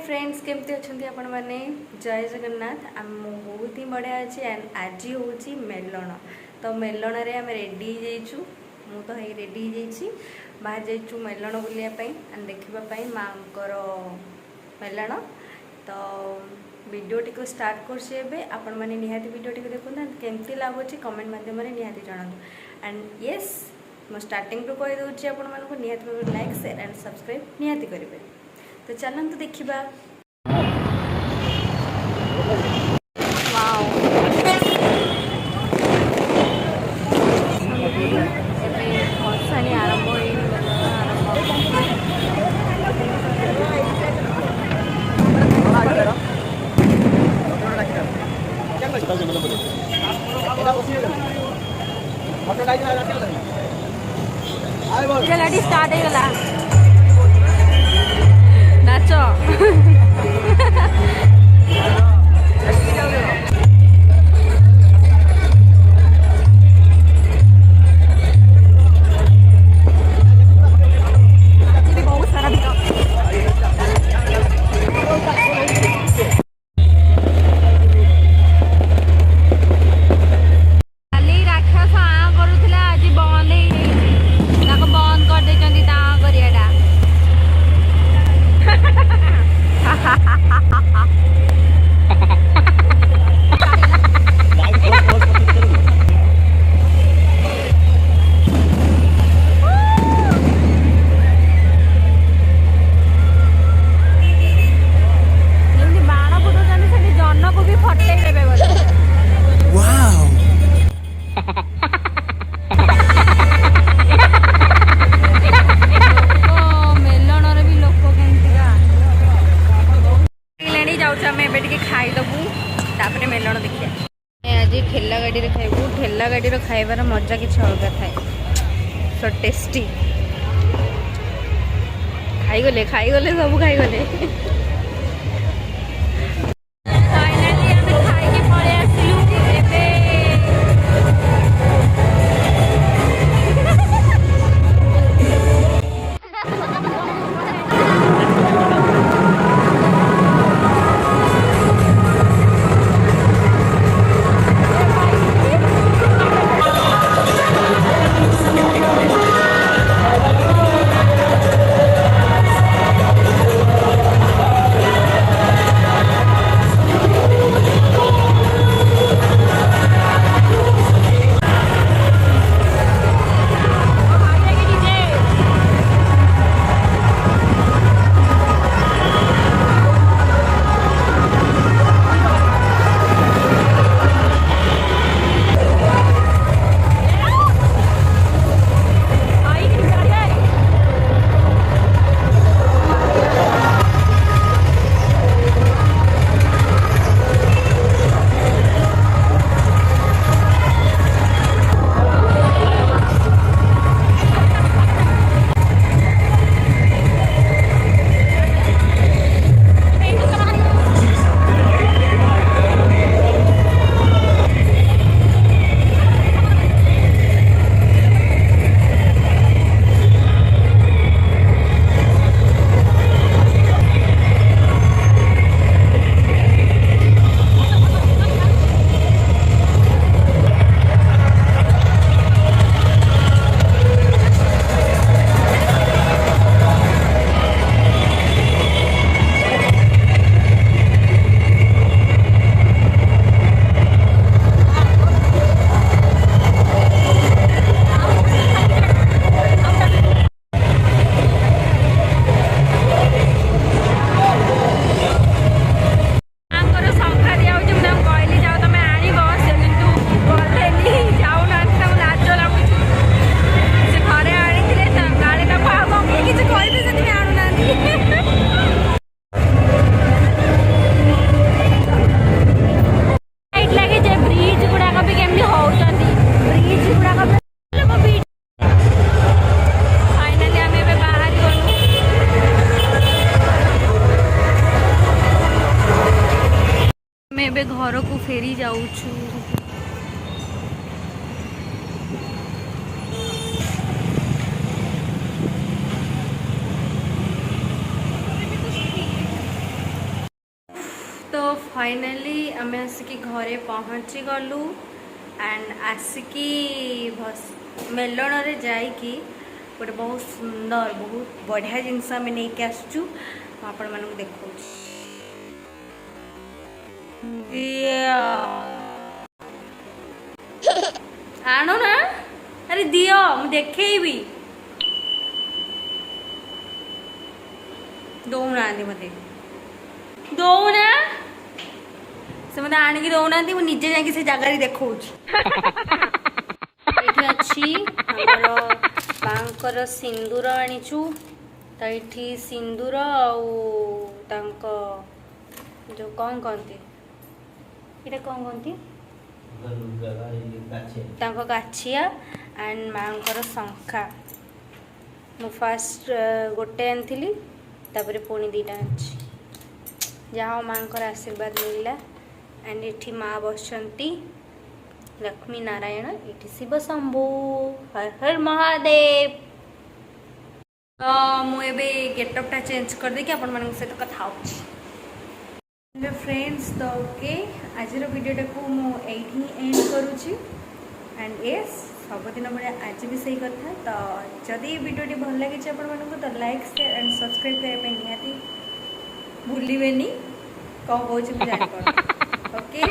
Friends केमती अच्छा आपण मैंने जय जगन्नाथ आम बहुत ही बढ़िया अच्छे एंड आज हूँ मेलन तो मेलन रे आम रेडी हो मु तो रेडी हो बाहर जाइचु मेलन बुलायापी एंड देखापी माँ मेलन तो वीडियो टी स्टार्ट कर आपण मैंने निहाती वीडियो टी देखो केमती लगुच कमेंट मध्यम निहाती जनातु एंड येस मो स्टार्टिंग रू कहीदे आपण मानक निहाती लाइक शेयर एंड सब्सक्राइब निहाती करेंगे तो चलते देखा भसाणी आरंभ गाड़ी स्टार्ट होगा नाच खाईदबू मेलन देखिए आज ठेला गाड़ी खाइबू ठेला गाड़ी खाइबार मजा किसी अलग थाए सो टेस्टी खाईगले सब खाईगले घर को फेरी जाऊँ फाइनाली आम आसिकी घरे पहुँची गलु एंड आसिकी मेलन रे जाइकी गोटे बहुत सुंदर बहुत बढ़िया जिनस आम नहीं के आसचु आपण मानक देखो आनो ना अरे दियो मु देखेबी दौना मत दौना से मत आणिकी दौना निजे जाकि से जगह देखा अच्छी मांकर सिंदूर आनीचु तो ये सिंदूर जो कौन कहती ये कौन कहती गाछिया एंड मांकर शंखा मु फास्ट गोटे आनी तापर पुणी दीटा अच्छी जहाँ मांकर आशीर्वाद मिलला एंड ये माँ बसंती लक्ष्मी नारायण ये शिव शंभु हर हर महादेव। तो मुझे गेटअपटा चेंज कर दे आपण मान सहित कथा हेलो फ्रेंड्स तो ओके आज वीडियोटा को मुझे एंड करुँची एंड यस सबुदिन भाया आज भी सही कथा। तो जदि वीडियोटी भल लगे आपण तो लाइक शेयर एंड सब्सक्राइब करने निहाती भूलिए कौन कौन जान ओके।